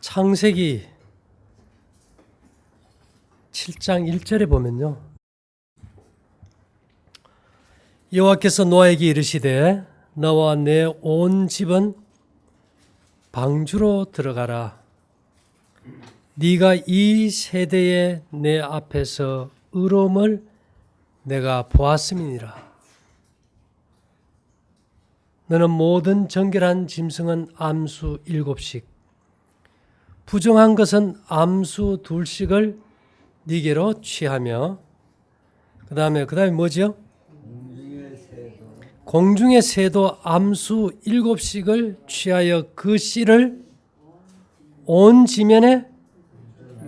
창세기 7장 1절에 보면요. 여호와께서 노아에게 이르시되 너와 내 온 집은 방주로 들어가라. 네가 이 세대에 내 앞에서 의로움을 내가 보았음이니라. 너는 모든 정결한 짐승은 암수 7씩, 부정한 것은 암수 2씩을 네게로 취하며, 그 다음에 뭐지요? 공중의 새도 암수 7씩을 취하여 그 씨를 온 지면에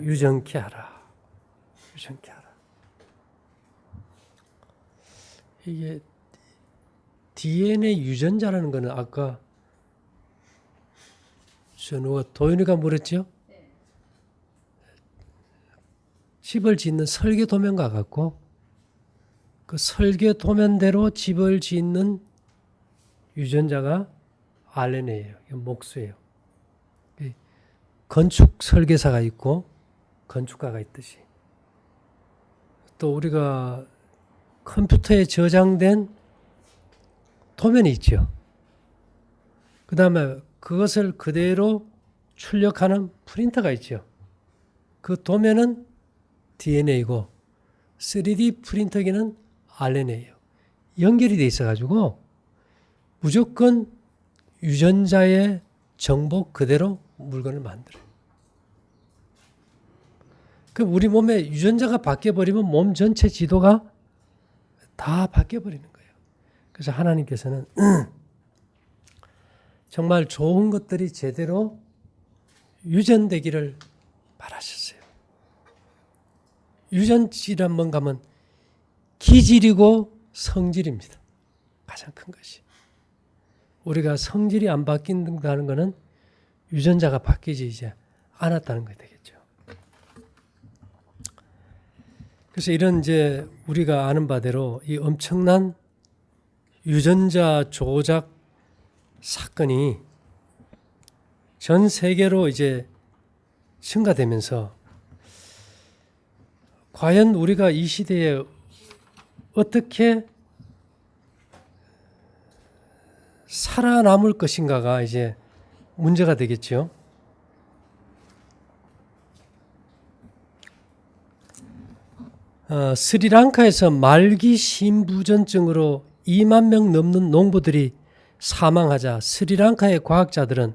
유정케 하라. 유정케 하라. 이게 DNA 유전자라는 것은 아까 누가 도윤이가 물었죠? 집을 짓는 설계 도면과 같고 그 설계 도면대로 집을 짓는 유전자가 RNA예요. 목수예요. 건축 설계사가 있고 건축가가 있듯이 또 우리가 컴퓨터에 저장된 도면이 있죠. 그 다음에 그것을 그대로 출력하는 프린터가 있죠. 그 도면은 DNA이고 3D 프린터기는 RNA예요. 연결이 돼 있어가지고 무조건 유전자의 정보 그대로 물건을 만들어요. 그럼 우리 몸에 유전자가 바뀌어버리면 몸 전체 지도가 다 바뀌어버리는 거예요. 그래서 하나님께서는 정말 좋은 것들이 제대로 유전되기를 바라셨어요. 유전이란 뭔가 하면 기질이고 성질입니다. 가장 큰 것이. 우리가 성질이 안 바뀐다는 것은 유전자가 바뀌지 이제 않았다는 것이 되겠죠. 그래서 이런 이제 우리가 아는 바대로 이 엄청난 유전자 조작 사건이 전 세계로 이제 증가되면서 과연 우리가 이 시대에 어떻게 살아남을 것인가가 이제 문제가 되겠죠. 스리랑카에서 말기 심부전증으로 2만 명 넘는 농부들이 사망하자 스리랑카의 과학자들은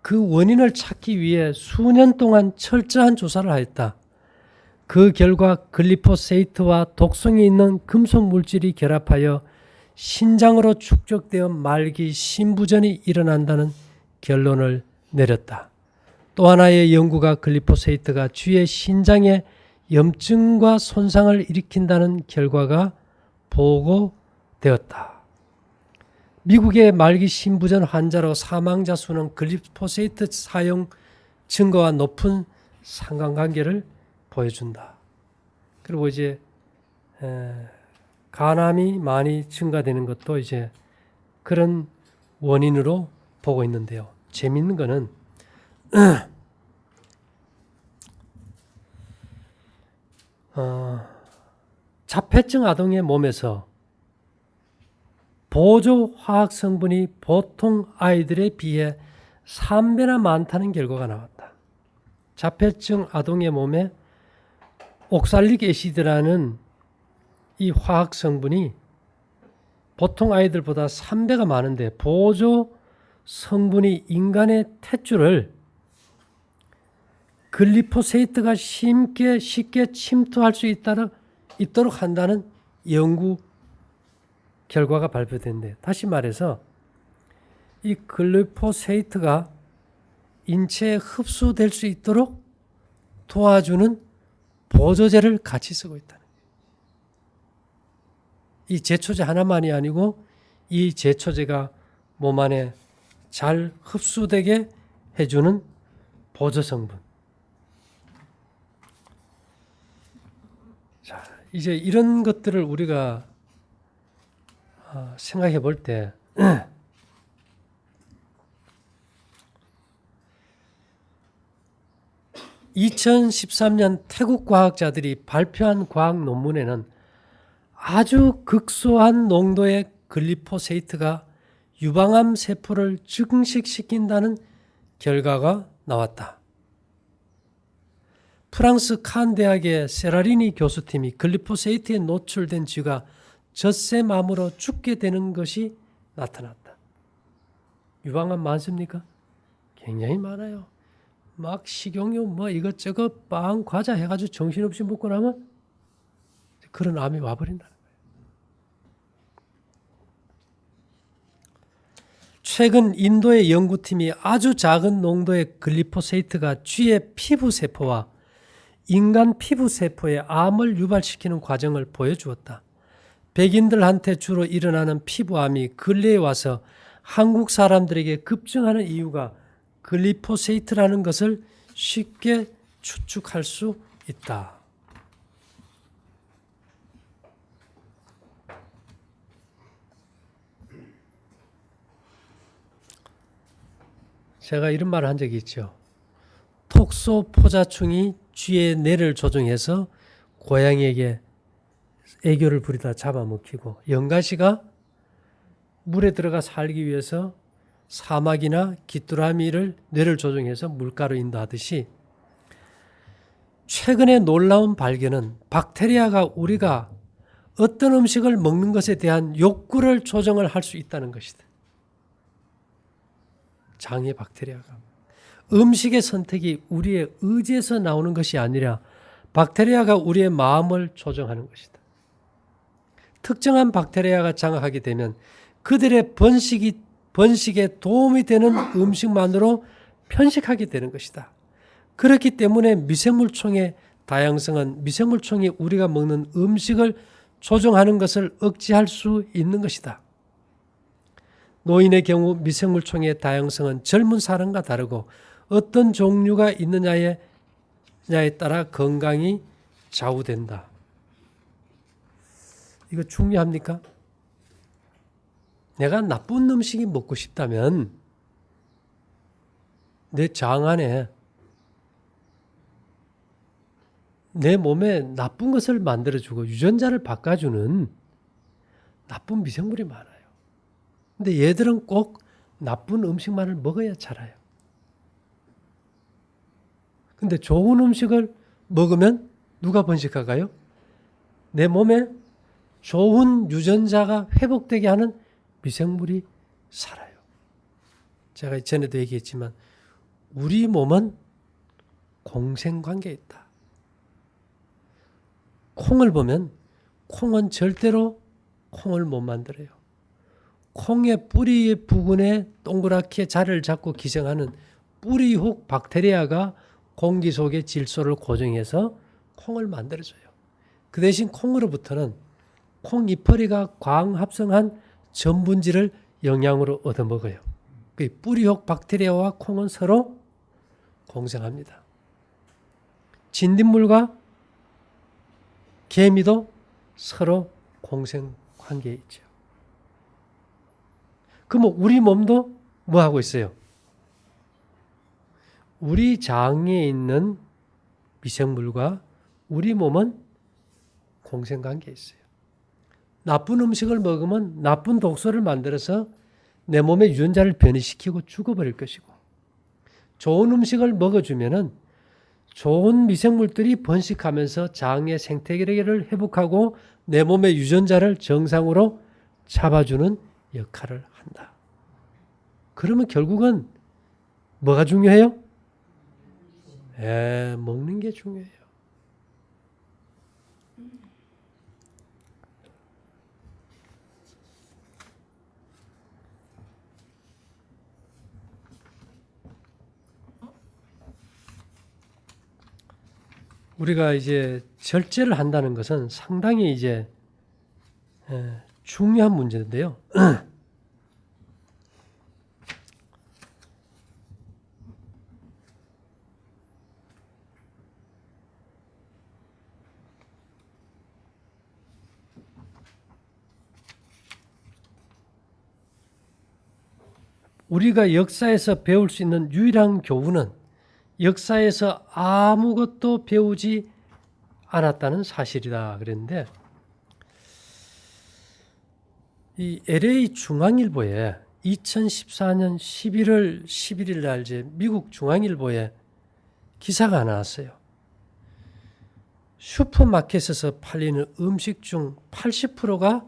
그 원인을 찾기 위해 수년 동안 철저한 조사를 하였다. 그 결과 글리포세이트와 독성이 있는 금속 물질이 결합하여 신장으로 축적되어 말기 심부전이 일어난다는 결론을 내렸다. 또 하나의 연구가 글리포세이트가 쥐의 신장에 염증과 손상을 일으킨다는 결과가 보고되었다. 미국의 말기 심부전 환자로 사망자 수는 글리포세이트 사용 증거와 높은 상관관계를 보여준다. 그리고 이제 간암이 많이 증가되는 것도 이제 그런 원인으로 보고 있는데요. 재밌는 거는 자폐증 아동의 몸에서 보조 화학 성분이 보통 아이들에 비해 3배나 많다는 결과가 나왔다. 자폐증 아동의 몸에 옥살릭 애시드라는 이 화학 성분이 보통 아이들보다 3배가 많은데 보조 성분이 인간의 탯줄을 글리포세이트가 쉽게 침투할 수 있도록 한다는 연구 결과가 발표된대. 다시 말해서 이 글리포세이트가 인체에 흡수될 수 있도록 도와주는 보조제를 같이 쓰고 있다는 거예요. 이 제초제 하나만이 아니고 이 제초제가 몸 안에 잘 흡수되게 해주는 보조 성분. 자, 이제 이런 것들을 우리가 생각해 볼 때 2013년 태국 과학자들이 발표한 과학 논문에는 아주 극소한 농도의 글리포세이트가 유방암 세포를 증식시킨다는 결과가 나왔다. 프랑스 칸 대학의 세라리니 교수팀이 글리포세이트에 노출된 쥐가 젖새암으로 죽게 되는 것이 나타났다. 유방암 많습니까? 굉장히 많아요. 막 식용유 뭐 이것저것 빵 과자 해가지고 정신없이 먹고 나면 그런 암이 와버린다는 거예요. 최근 인도의 연구팀이 아주 작은 농도의 글리포세이트가 쥐의 피부세포와 인간 피부세포에 암을 유발시키는 과정을 보여주었다. 백인들한테 주로 일어나는 피부암이 근래에 와서 한국 사람들에게 급증하는 이유가 글리포세이트라는 것을 쉽게 추측할 수 있다. 제가 이런 말을 한 적이 있죠. 톡소포자충이 쥐의 뇌를 조종해서 고양이에게 애교를 부리다 잡아먹히고 연가시가 물에 들어가 살기 위해서 사마귀나 귀뚜라미를 뇌를 조종해서 물가로 인도하듯이 최근의 놀라운 발견은 박테리아가 우리가 어떤 음식을 먹는 것에 대한 욕구를 조정을 할 수 있다는 것이다. 장의 박테리아가. 음식의 선택이 우리의 의지에서 나오는 것이 아니라 박테리아가 우리의 마음을 조정하는 것이다. 특정한 박테리아가 장악하게 되면 그들의 번식에 도움이 되는 음식만으로 편식하게 되는 것이다. 그렇기 때문에 미생물총의 다양성은 미생물총이 우리가 먹는 음식을 조종하는 것을 억제할 수 있는 것이다. 노인의 경우 미생물총의 다양성은 젊은 사람과 다르고 어떤 종류가 있느냐에 따라 건강이 좌우된다. 이거 중요합니까? 내가 나쁜 음식이 먹고 싶다면 내 장 안에 내 몸에 나쁜 것을 만들어주고 유전자를 바꿔주는 나쁜 미생물이 많아요. 근데 얘들은 꼭 나쁜 음식만을 먹어야 자라요. 근데 좋은 음식을 먹으면 누가 번식할까요? 내 몸에 좋은 유전자가 회복되게 하는 미생물이 살아요. 제가 전에도 얘기했지만 우리 몸은 공생관계에 있다. 콩을 보면 콩은 절대로 콩을 못 만들어요. 콩의 뿌리 부근에 동그랗게 자리를 잡고 기생하는 뿌리혹 박테리아가 공기 속의 질소를 고정해서 콩을 만들어줘요. 그 대신 콩으로부터는 콩 이파리가 광합성한 전분질을 영양으로 얻어먹어요. 그 뿌리혹 박테리아와 콩은 서로 공생합니다. 진딧물과 개미도 서로 공생 관계에 있죠. 그럼 우리 몸도 뭐 하고 있어요? 우리 장에 있는 미생물과 우리 몸은 공생관계에 있어요. 나쁜 음식을 먹으면 나쁜 독소를 만들어서 내 몸의 유전자를 변이시키고 죽어버릴 것이고, 좋은 음식을 먹어주면은 좋은 미생물들이 번식하면서 장의 생태계를 회복하고 내 몸의 유전자를 정상으로 잡아주는 역할을 한다. 그러면 결국은 뭐가 중요해요? 먹는 게 중요해요. 우리가 이제 절제를 한다는 것은 상당히 이제 중요한 문제인데요. 우리가 역사에서 배울 수 있는 유일한 교훈은 역사에서 아무것도 배우지 않았다는 사실이다 그랬는데, 이 LA 중앙일보에 2014년 11월 11일 날 이제 미국 중앙일보에 기사가 나왔어요. 슈퍼마켓에서 팔리는 음식 중 80%가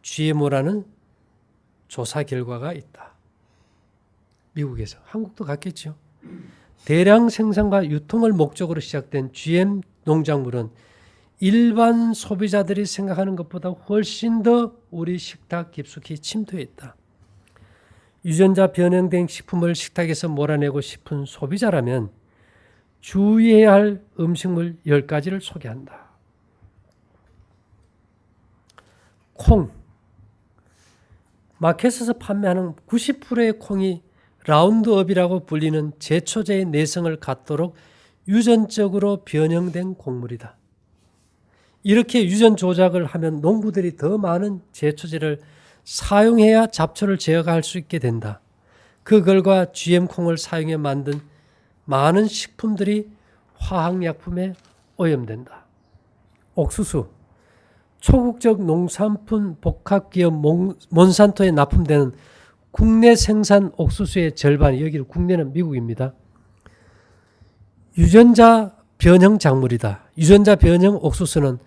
GMO라는 조사 결과가 있다. 미국에서. 한국도 같겠죠. 대량 생산과 유통을 목적으로 시작된 GM 농작물은 일반 소비자들이 생각하는 것보다 훨씬 더 우리 식탁 깊숙이 침투해 있다. 유전자 변형된 식품을 식탁에서 몰아내고 싶은 소비자라면 주의해야 할 음식물 10가지를 소개한다. 콩. 마켓에서 판매하는 90%의 콩이 라운드업이라고 불리는 제초제의 내성을 갖도록 유전적으로 변형된 곡물이다. 이렇게 유전 조작을 하면 농부들이 더 많은 제초제를 사용해야 잡초를 제거할 수 있게 된다. 그 결과 GM 콩을 사용해 만든 많은 식품들이 화학약품에 오염된다. 옥수수. 초국적 농산품 복합기업 몬산토에 납품되는 국내 생산 옥수수의 절반, 여기 국내는 미국입니다. 유전자 변형 작물이다. 유전자 변형 옥수수는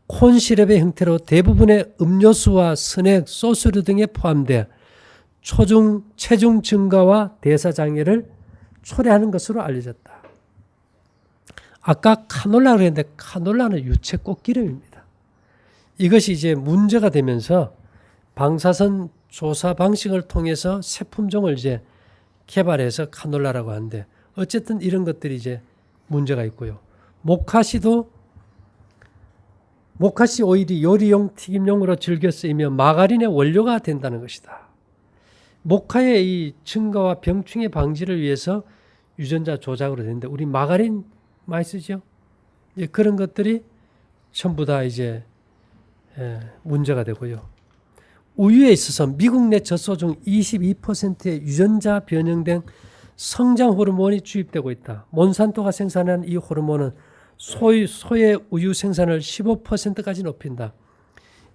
콘 시럽의 형태로 대부분의 음료수와 스낵, 소스류 등에 포함돼 체중 증가와 대사 장애를 초래하는 것으로 알려졌다. 아까 카놀라 그랬는데 카놀라는 유채 꽃기름입니다. 이것이 이제 문제가 되면서 방사선 조사 방식을 통해서 새 품종을 이제 개발해서 카놀라라고 하는데, 어쨌든 이런 것들이 이제 문제가 있고요. 모카씨 오일이 요리용 튀김용으로 즐겨 쓰이며 마가린의 원료가 된다는 것이다. 모카의 이 증가와 병충해 방지를 위해서 유전자 조작으로 되는데, 우리 마가린 많이 쓰죠? 이제 그런 것들이 전부 다 이제 문제가 되고요. 우유에 있어서 미국 내 젖소 중 22%의 유전자 변형된 성장 호르몬이 주입되고 있다. 몬산토가 생산한 이 호르몬은 소의 우유 생산을 15%까지 높인다.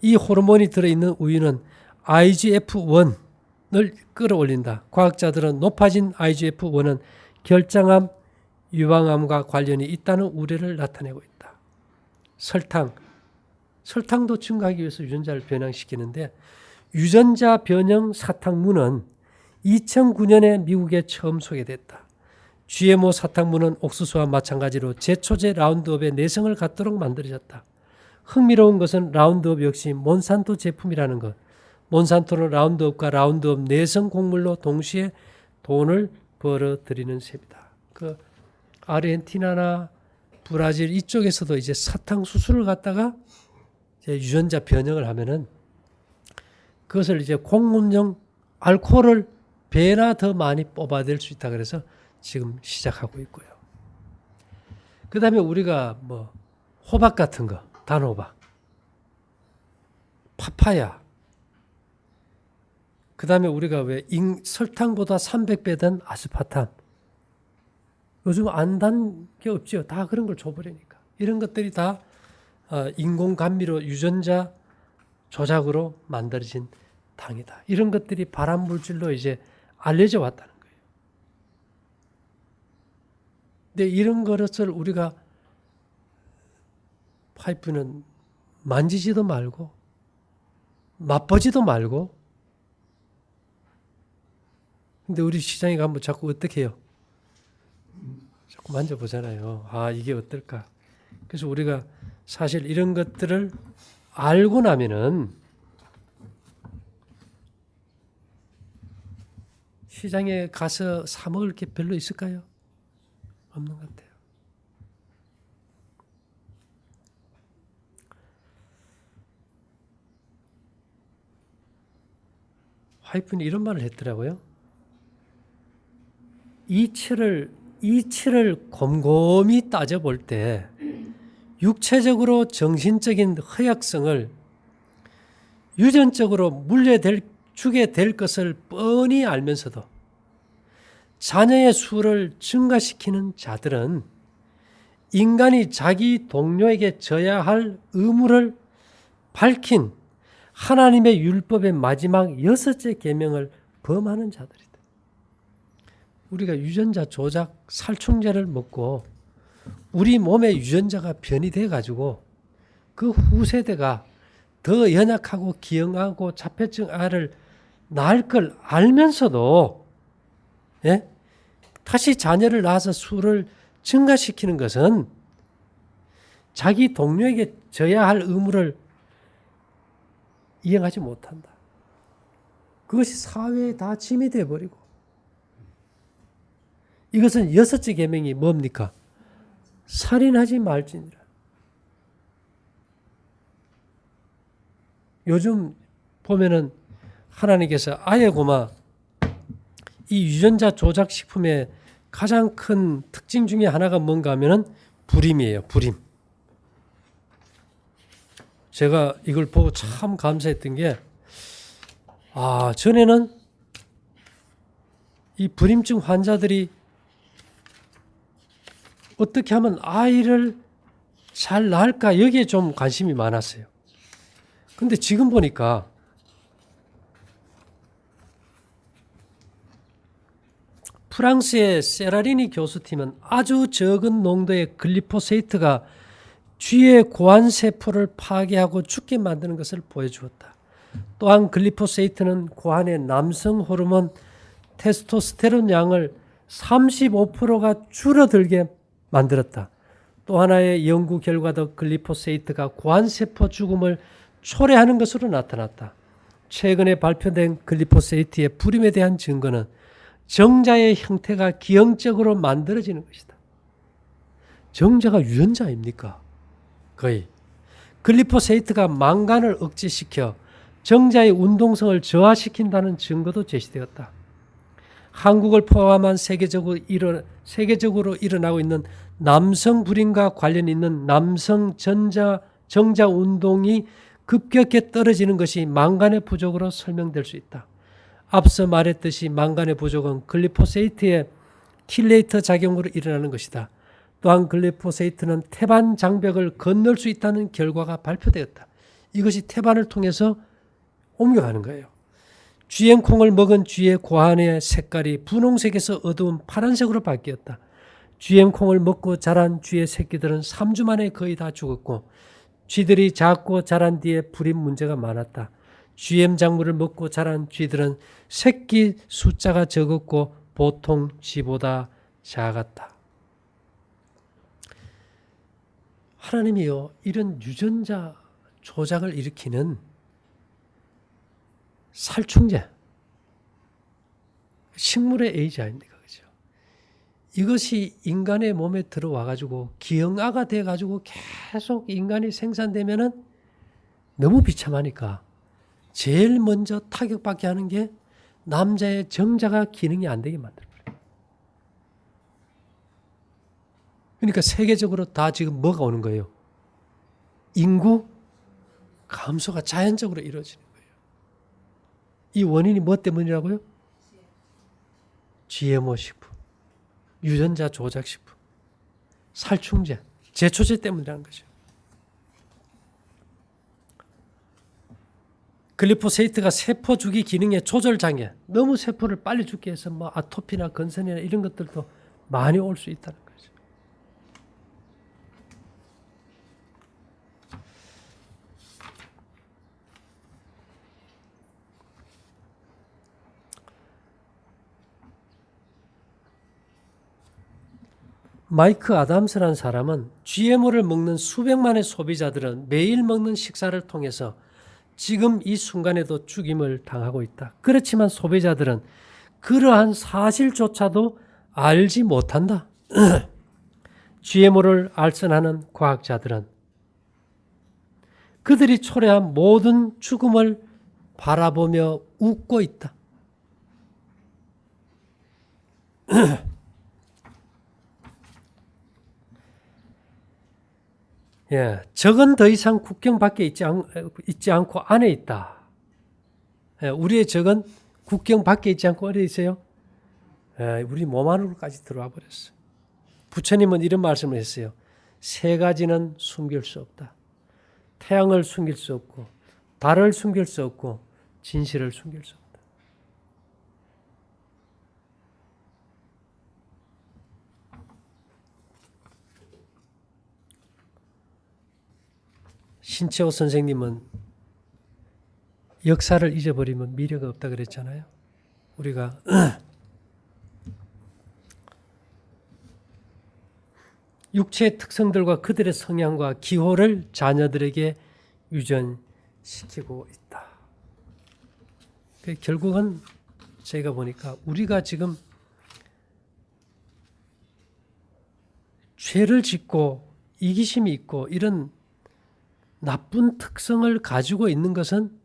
이 호르몬이 들어있는 우유는 IGF-1을 끌어올린다. 과학자들은 높아진 IGF-1은 결장암, 유방암과 관련이 있다는 우려를 나타내고 있다. 설탕도 증가하기 위해서 유전자를 변형시키는데, 유전자 변형 사탕무는 2009년에 미국에 처음 소개됐다. GMO 사탕무는 옥수수와 마찬가지로 제초제 라운드업의 내성을 갖도록 만들어졌다. 흥미로운 것은 라운드업 역시 몬산토 제품이라는 것. 몬산토는 라운드업과 라운드업 내성 곡물로 동시에 돈을 벌어들이는 셈이다. 그 아르헨티나나 브라질 이쪽에서도 이제 사탕 수수를 갖다가 이제 유전자 변형을 하면은 그것을 이제 곡물용 알코올을 배나 더 많이 뽑아낼 수 있다 그래서 지금 시작하고 있고요. 그 다음에 우리가 뭐 호박 같은 거, 단호박, 파파야. 그 다음에 우리가 왜 설탕보다 300배 된 아스파탐. 요즘 안 단 게 없죠. 다 그런 걸 줘버리니까. 이런 것들이 다 인공 감미로 유전자 조작으로 만들어진 당이다. 이런 것들이 발암 물질로 이제 알려져 왔다는 거예요. 근데 이런 것을 우리가 파이프는 만지지도 말고 맛보지도 말고, 근데 우리 시장에 가면 자꾸 어떻게 해요? 자꾸 만져보잖아요. 아, 이게 어떨까? 그래서 우리가 사실 이런 것들을 알고 나면은 시장에 가서 사 먹을 게 별로 있을까요? 없는 것 같아요. 와이프는 이런 말을 했더라고요. 이치를 곰곰이 따져볼 때 육체적으로 정신적인 허약성을 유전적으로 주게 될 것을 뻔히 알면서도 자녀의 수를 증가시키는 자들은 인간이 자기 동료에게 져야 할 의무를 밝힌 하나님의 율법의 마지막 6째 계명을 범하는 자들이다. 우리가 유전자 조작 살충제를 먹고 우리 몸에 유전자가 변이돼 가지고 그 후세대가 더 연약하고 기형하고 자폐증 아를 낳을 걸 알면서도 다시 자녀를 낳아서 수를 증가시키는 것은 자기 동료에게 져야 할 의무를 이행하지 못한다. 그것이 사회에 다 짐이 되어버리고 이것은 6째 계명이 뭡니까? 살인하지 말지니라. 요즘 보면은 하나님께서 아예 고마 이 유전자 조작 식품의 가장 큰 특징 중에 하나가 뭔가 하면은 불임이에요. 불임. 제가 이걸 보고 참 감사했던 게 전에는 이 불임증 환자들이 어떻게 하면 아이를 잘 낳을까 여기에 좀 관심이 많았어요. 근데 지금 보니까 프랑스의 세라리니 교수팀은 아주 적은 농도의 글리포세이트가 쥐의 고환세포를 파괴하고 죽게 만드는 것을 보여주었다. 또한 글리포세이트는 고환의 남성 호르몬 테스토스테론 양을 35%가 줄어들게 만들었다. 또 하나의 연구 결과도 글리포세이트가 고환세포 죽음을 초래하는 것으로 나타났다. 최근에 발표된 글리포세이트의 불임에 대한 증거는 정자의 형태가 기형적으로 만들어지는 것이다. 정자가 유전자입니까? 거의. 글리포세이트가 망간을 억제시켜 정자의 운동성을 저하시킨다는 증거도 제시되었다. 한국을 포함한 세계적으로 일어나고 있는 남성 불임과 관련 있는 남성 정자 운동이 급격히 떨어지는 것이 망간의 부족으로 설명될 수 있다. 앞서 말했듯이 망간의 부족은 글리포세이트의 틸레이터 작용으로 일어나는 것이다. 또한 글리포세이트는 태반 장벽을 건널 수 있다는 결과가 발표되었다. 이것이 태반을 통해서 옮겨가는 거예요. GM콩을 먹은 쥐의 고환의 색깔이 분홍색에서 어두운 파란색으로 바뀌었다. GM콩을 먹고 자란 쥐의 새끼들은 3주 만에 거의 다 죽었고 쥐들이 작고 자란 뒤에 불임 문제가 많았다. GM 작물을 먹고 자란 쥐들은 새끼 숫자가 적었고 보통 쥐보다 작았다. 하나님이요, 이런 유전자 조작을 일으키는 살충제, 식물의 에이자입니까? 그죠? 이것이 인간의 몸에 들어와가지고 기형아가 돼가지고 계속 인간이 생산되면은 너무 비참하니까 제일 먼저 타격받게 하는 게 남자의 정자가 기능이 안 되게 만들어요. 그러니까 세계적으로 다 지금 뭐가 오는 거예요? 인구 감소가 자연적으로 이루어지는 거예요. 이 원인이 뭐 때문이라고요? GMO 식품, 유전자 조작 식품, 살충제, 제초제 때문이라는 거죠. 글리포세이트가 세포 주기 기능의 조절 장애, 너무 세포를 빨리 죽게 해서 뭐 아토피나 건선이나 이런 것들도 많이 올 수 있다는 거죠. 마이크 아담스라는 사람은 GMO를 먹는 수백만의 소비자들은 매일 먹는 식사를 통해서 지금 이 순간에도 죽임을 당하고 있다. 그렇지만 소비자들은 그러한 사실조차도 알지 못한다. GMO를 알선하는 과학자들은 그들이 초래한 모든 죽음을 바라보며 웃고 있다. 예, 적은 더 이상 국경 밖에 있지 않고 안에 있다. 예, 우리의 적은 국경 밖에 있지 않고 어디 있어요? 우리 몸 안으로까지 들어와 버렸어요. 부처님은 이런 말씀을 했어요. 세 가지는 숨길 수 없다. 태양을 숨길 수 없고, 달을 숨길 수 없고, 진실을 숨길 수 없다. 신채호 선생님은 역사를 잊어버리면 미래가 없다 그랬잖아요. 우리가 육체의 특성들과 그들의 성향과 기호를 자녀들에게 유전시키고 있다. 결국은 제가 보니까 우리가 지금 죄를 짓고 이기심이 있고 이런 나쁜 특성을 가지고 있는 것은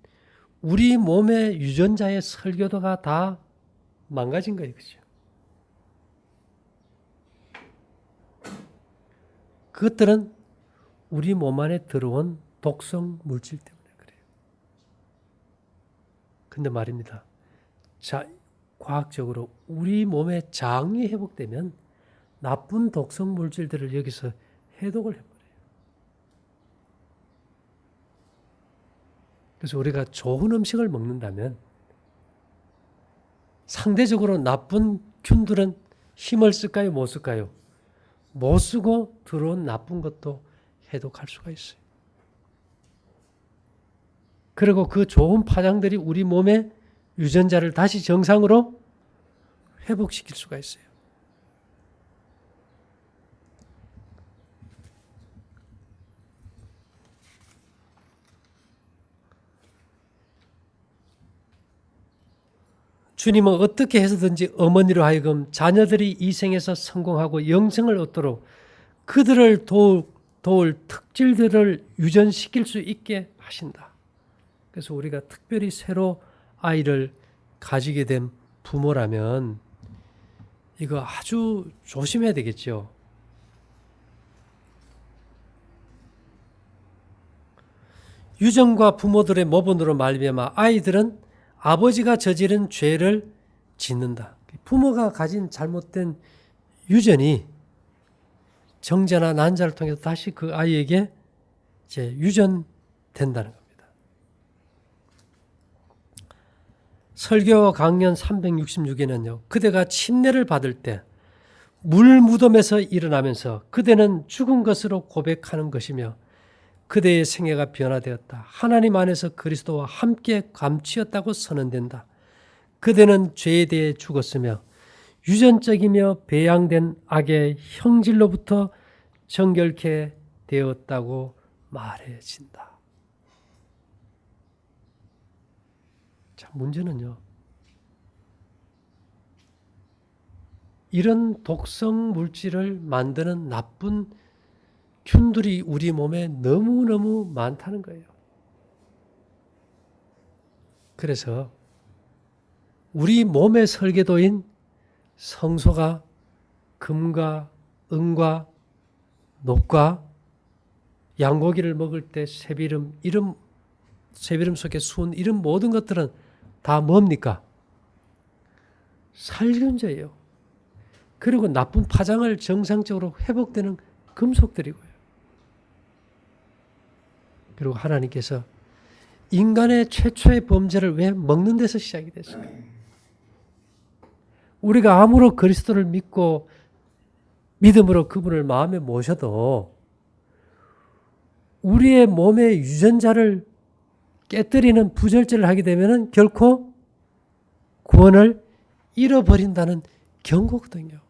우리 몸의 유전자의 설계도가 다 망가진 거예요. 그죠? 그것들은 우리 몸 안에 들어온 독성 물질 때문에 그래요. 근데 말입니다. 자, 과학적으로 우리 몸의 장이 회복되면 나쁜 독성 물질들을 여기서 해독을 해버려요. 그래서 우리가 좋은 음식을 먹는다면 상대적으로 나쁜 균들은 힘을 쓸까요? 못 쓸까요? 못 쓰고 들어온 나쁜 것도 해독할 수가 있어요. 그리고 그 좋은 파장들이 우리 몸의 유전자를 다시 정상으로 회복시킬 수가 있어요. 주님은 어떻게 해서든지 어머니로 하여금 자녀들이 이 생에서 성공하고 영생을 얻도록 그들을 도울 특질들을 유전시킬 수 있게 하신다. 그래서 우리가 특별히 새로 아이를 가지게 된 부모라면 이거 아주 조심해야 되겠죠. 유전과 부모들의 모본으로 말미암아 아이들은 아버지가 저지른 죄를 짓는다. 부모가 가진 잘못된 유전이 정자나 난자를 통해서 다시 그 아이에게 이제 유전된다는 겁니다. 설교 강연 366에는요. 그대가 침례를 받을 때 물 무덤에서 일어나면서 그대는 죽은 것으로 고백하는 것이며 그대의 생애가 변화되었다. 하나님 안에서 그리스도와 함께 감치었다고 선언된다. 그대는 죄에 대해 죽었으며 유전적이며 배양된 악의 형질로부터 정결케 되었다고 말해진다. 자, 문제는요. 이런 독성 물질을 만드는 나쁜 균들이 우리 몸에 너무너무 많다는 거예요. 그래서 우리 몸의 설계도인 성소가 금과 은과 녹과 양고기를 먹을 때 새비름 속에 수은 이런 모든 것들은 다 뭡니까? 살균제예요. 그리고 나쁜 파장을 정상적으로 회복되는 금속들이고요. 그리고 하나님께서 인간의 최초의 범죄를 왜 먹는 데서 시작이 됐을까요? 우리가 아무로 그리스도를 믿고 믿음으로 그분을 마음에 모셔도 우리의 몸의 유전자를 깨뜨리는 부절제를 하게 되면 결코 구원을 잃어버린다는 경고거든요.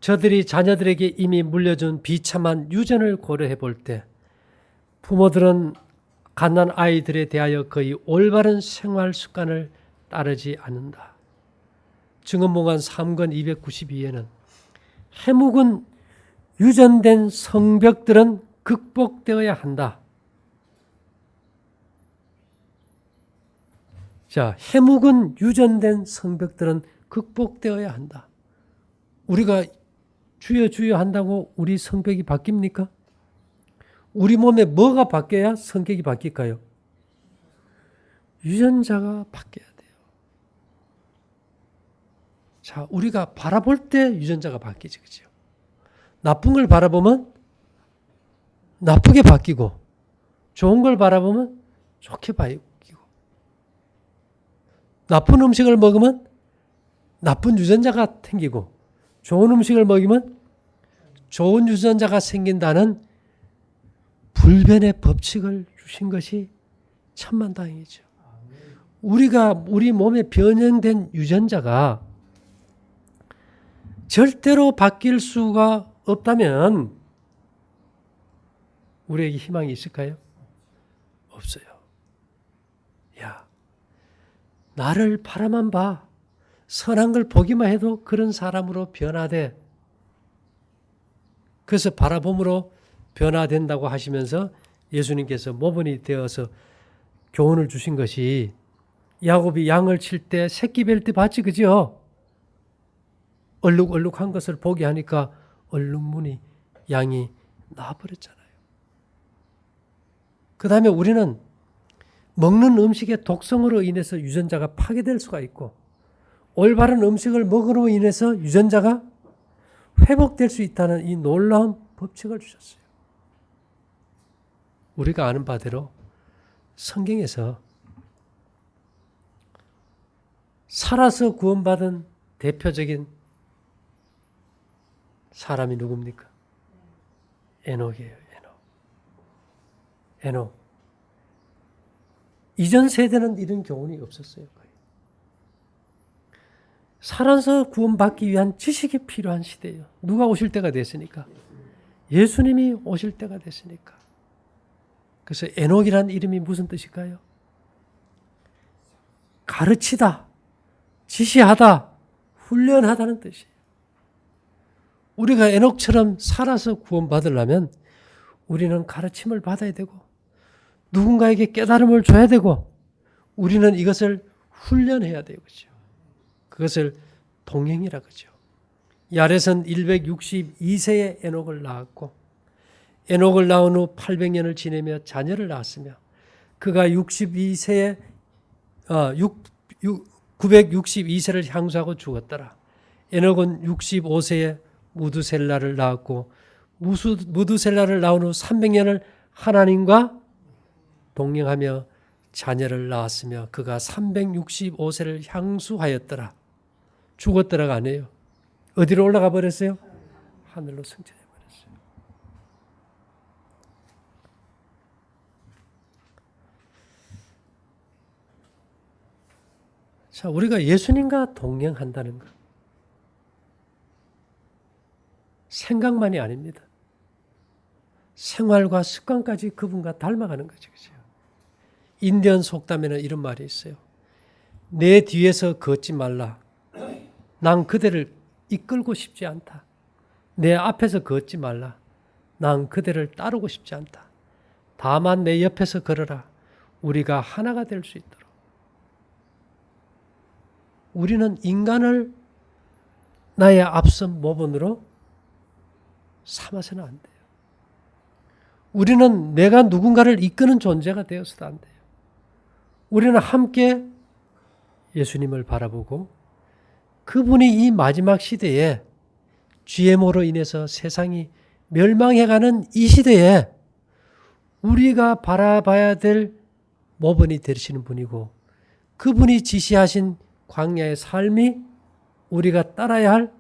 저들이 자녀들에게 이미 물려준 비참한 유전을 고려해 볼 때 부모들은 갓난 아이들에 대하여 거의 올바른 생활 습관을 따르지 않는다. 증언몽한 3권 292에는 해묵은 유전된 성벽들은 극복되어야 한다. 자, 해묵은 유전된 성벽들은 극복되어야 한다. 우리가 주여 주여 한다고 우리 성격이 바뀝니까? 우리 몸에 뭐가 바뀌어야 성격이 바뀔까요? 유전자가 바뀌어야 돼요. 자, 우리가 바라볼 때 유전자가 바뀌죠. 그죠? 나쁜 걸 바라보면 나쁘게 바뀌고, 좋은 걸 바라보면 좋게 바뀌고, 나쁜 음식을 먹으면 나쁜 유전자가 생기고, 좋은 음식을 먹이면 좋은 유전자가 생긴다는 불변의 법칙을 주신 것이 천만다행이죠. 우리 몸에 변형된 유전자가 절대로 바뀔 수가 없다면 우리에게 희망이 있을까요? 없어요. 야, 나를 바라만 봐. 선한 걸 보기만 해도 그런 사람으로 변화돼. 그래서 바라봄으로 변화된다고 하시면서 예수님께서 모범이 되어서 교훈을 주신 것이 야곱이 양을 칠 때 새끼 뵐 때 봤지, 그죠? 얼룩얼룩한 것을 보게 하니까 얼룩무늬 양이 나와버렸잖아요. 그 다음에 우리는 먹는 음식의 독성으로 인해서 유전자가 파괴될 수가 있고, 올바른 음식을 먹음으로 인해서 유전자가 회복될 수 있다는 이 놀라운 법칙을 주셨어요. 우리가 아는 바대로 성경에서 살아서 구원받은 대표적인 사람이 누굽니까? 에녹이에요. 에녹. 이전 세대는 이런 교훈이 없었어요. 살아서 구원받기 위한 지식이 필요한 시대예요. 누가 오실 때가 됐으니까? 예수님이 오실 때가 됐으니까. 그래서 에녹이라는 이름이 무슨 뜻일까요? 가르치다, 지시하다, 훈련하다는 뜻이에요. 우리가 에녹처럼 살아서 구원받으려면 우리는 가르침을 받아야 되고, 누군가에게 깨달음을 줘야 되고, 우리는 이것을 훈련해야 돼요. 그렇죠? 그것을 동행이라 그러죠. 야렛은 162세에 에녹을 낳았고, 에녹을 낳은 후 800년을 지내며 자녀를 낳았으며, 그가 962세를 향수하고 죽었더라. 에녹은 65세에 무두셀라를 낳았고, 무두셀라를 낳은 후 300년을 하나님과 동행하며 자녀를 낳았으며, 그가 365세를 향수하였더라. 죽었더라가 아니에요. 어디로 올라가 버렸어요? 하늘로 승천해 버렸어요. 자, 우리가 예수님과 동행한다는 것, 생각만이 아닙니다. 생활과 습관까지 그분과 닮아가는 거죠. 그죠? 인디언 속담에는 이런 말이 있어요. 내 뒤에서 걷지 말라. 난 그대를 이끌고 싶지 않다. 내 앞에서 걷지 말라. 난 그대를 따르고 싶지 않다. 다만 내 옆에서 걸어라. 우리가 하나가 될 수 있도록. 우리는 인간을 나의 앞선 모본으로 삼아서는 안 돼요. 우리는 내가 누군가를 이끄는 존재가 되어서도 안 돼요. 우리는 함께 예수님을 바라보고, 그분이 이 마지막 시대에 GMO로 인해서 세상이 멸망해가는 이 시대에 우리가 바라봐야 될 모범이 되시는 분이고, 그분이 지시하신 광야의 삶이 우리가 따라야 할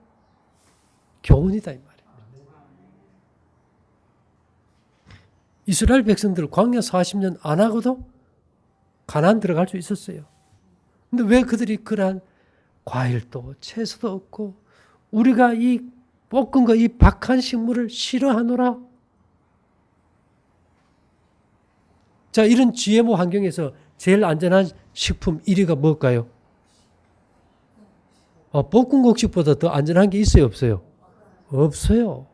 교훈이다 이 말이에요. 이스라엘 백성들 광야 40년 안 하고도 가나안 들어갈 수 있었어요. 근데 왜 그들이 그러한 과일도 채소도 없고 우리가 이 볶은 거, 이 박한 식물을 싫어하노라? 자, 이런 GMO 환경에서 제일 안전한 식품 1위가 뭘까요? 볶은 곡식보다 더 안전한 게 있어요, 없어요? 없어요.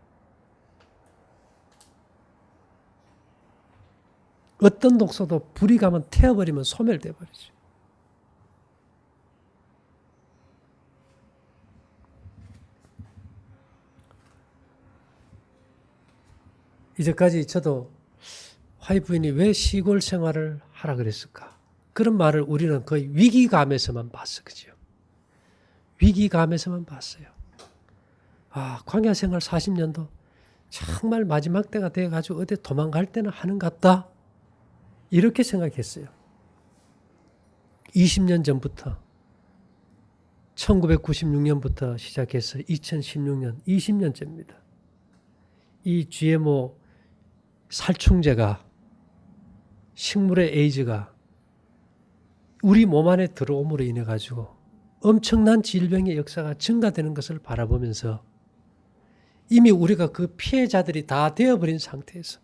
어떤 독소도 불이 가면 태워버리면 소멸돼 버리죠. 이제까지 저도 화이 부인이 왜 시골 생활을 하라 그랬을까? 그런 말을 우리는 거의 위기감에서만 봤어. 그죠? 위기감에서만 봤어요. 광야 생활 40년도 정말 마지막 때가 돼가지고 어디 도망갈 때는 하는 것 같다. 이렇게 생각했어요. 20년 전부터 1996년부터 시작해서 2016년 20년째입니다. 이 GMO 살충제가 식물의 에이즈가 우리 몸 안에 들어옴으로 인해 가지고 엄청난 질병의 역사가 증가되는 것을 바라보면서 이미 우리가 그 피해자들이 다 되어버린 상태에서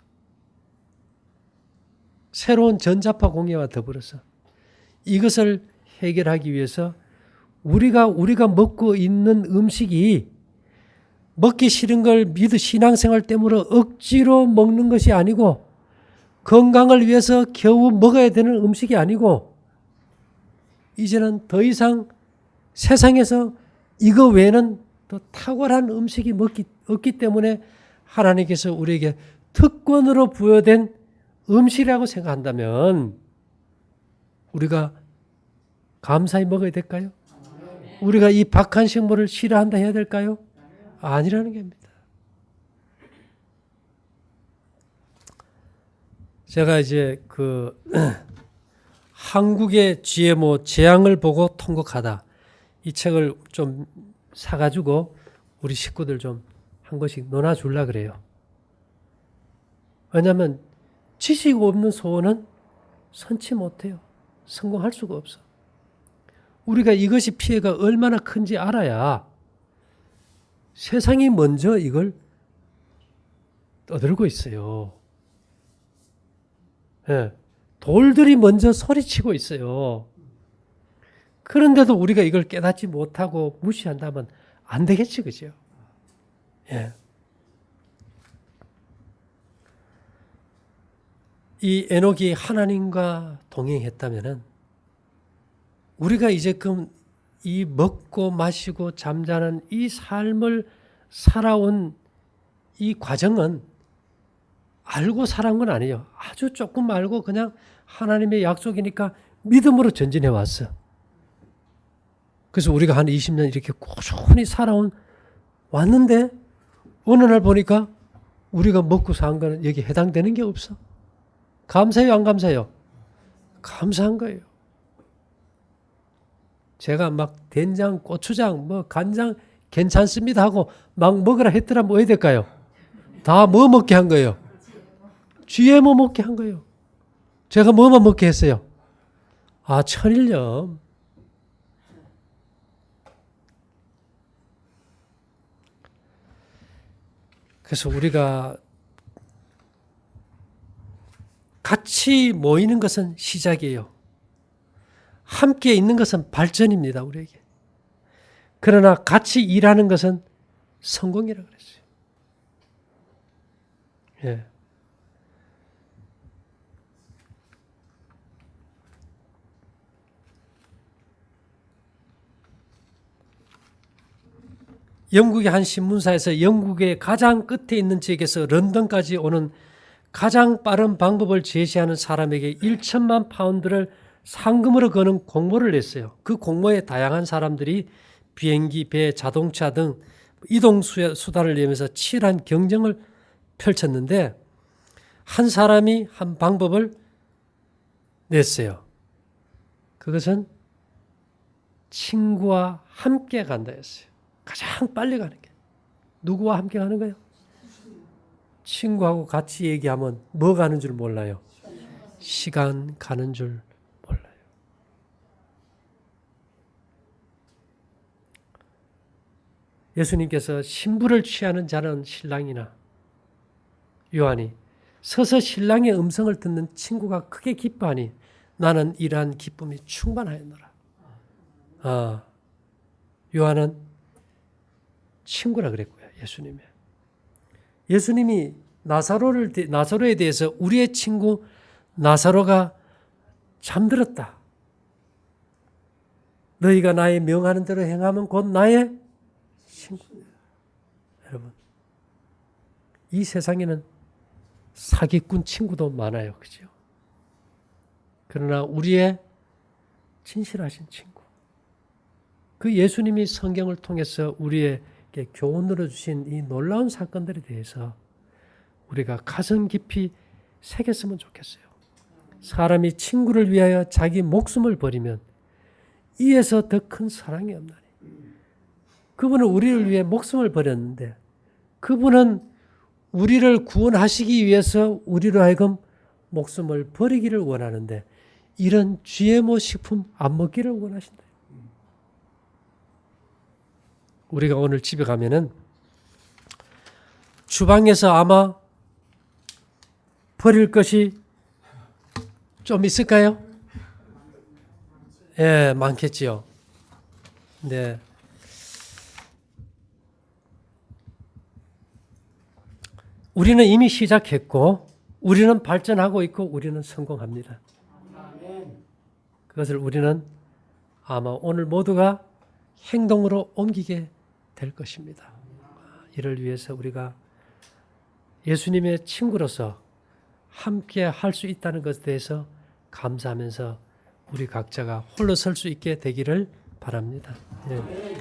새로운 전자파 공해와 더불어서 이것을 해결하기 위해서 우리가 먹고 있는 음식이 먹기 싫은 걸 신앙생활 때문에 억지로 먹는 것이 아니고 건강을 위해서 겨우 먹어야 되는 음식이 아니고 이제는 더 이상 세상에서 이거 외에는 더 탁월한 음식이 없기 때문에 하나님께서 우리에게 특권으로 부여된 음식이라고 생각한다면 우리가 감사히 먹어야 될까요? 우리가 이 박한 식물을 싫어한다 해야 될까요? 아니라는 겁니다. 제가 이제 한국의 GMO 재앙을 보고 통곡하다 이 책을 좀 사가지고 우리 식구들 좀 한 권씩 논아주려고 그래요. 왜냐하면 지식 없는 소원은 선치 못해요. 성공할 수가 없어. 우리가 이것이 피해가 얼마나 큰지 알아야 세상이 먼저 이걸 떠들고 있어요. 예, 돌들이 먼저 소리치고 있어요. 그런데도 우리가 이걸 깨닫지 못하고 무시한다면 안 되겠지, 그죠? 예. 이 에녹이 하나님과 동행했다면은 우리가 이제끔 이 먹고 마시고 잠자는 이 삶을 살아온 이 과정은 알고 살아온 건 아니에요. 아주 조금 알고 그냥 하나님의 약속이니까 믿음으로 전진해 왔어. 그래서 우리가 한 20년 이렇게 꾸준히 살아온 왔는데 어느 날 보니까 우리가 먹고 산 거는 여기 해당되는 게 없어. 감사해요, 안 감사해요? 감사한 거예요. 제가 막 된장, 고추장, 간장 괜찮습니다 하고 막 먹으라 했더라 뭐 해야 될까요? 다 뭐 먹게 한 거예요? GMO 먹게 한 거예요. 제가 뭐만 먹게 했어요? 천일염. 그래서 우리가 같이 모이는 것은 시작이에요. 함께 있는 것은 발전입니다, 우리에게. 그러나 같이 일하는 것은 성공이라고 그랬어요. 예. 영국의 한 신문사에서 영국의 가장 끝에 있는 지역에서 런던까지 오는 가장 빠른 방법을 제시하는 사람에게 1천만 파운드를 상금으로 거는 공모를 냈어요. 그 공모에 다양한 사람들이 비행기, 배, 자동차 등 이동 수단을 내면서 치열한 경쟁을 펼쳤는데 한 사람이 한 방법을 냈어요. 그것은 친구와 함께 간다 했어요. 가장 빨리 가는 게. 누구와 함께 가는 거예요? 친구하고 같이 얘기하면 뭐 가는 줄 몰라요. 시간 가는 줄 몰라요. 예수님께서 신부를 취하는 자는 신랑이나 요한이 서서 신랑의 음성을 듣는 친구가 크게 기뻐하니 나는 이러한 기쁨이 충만하였노라. 요한은 친구라 그랬고요. 예수님이 나사로에 대해서 우리의 친구 나사로가 잠들었다. 너희가 나의 명하는 대로 행하면 곧 나의 친구다. 여러분, 이 세상에는 사기꾼 친구도 많아요. 그죠? 그러나 우리의 진실하신 친구, 그 예수님이 성경을 통해서 우리에게 교훈으로 주신 이 놀라운 사건들에 대해서 우리가 가슴 깊이 새겼으면 좋겠어요. 사람이 친구를 위하여 자기 목숨을 버리면 이에서 더 큰 사랑이 없나니. 그분은 우리를 위해 목숨을 버렸는데 그분은 우리를 구원하시기 위해서 우리로 하여금 목숨을 버리기를 원하는데 이런 GMO 식품 안 먹기를 원하신다. 우리가 오늘 집에 가면은 주방에서 아마 버릴 것이 좀 있을까요? 예, 많겠지요. 네. 우리는 이미 시작했고, 우리는 발전하고 있고, 우리는 성공합니다. 그것을 우리는 아마 오늘 모두가 행동으로 옮기게 될 것입니다. 이를 위해서 우리가 예수님의 친구로서 함께 할 수 있다는 것에 대해서 감사하면서 우리 각자가 홀로 설 수 있게 되기를 바랍니다. 예.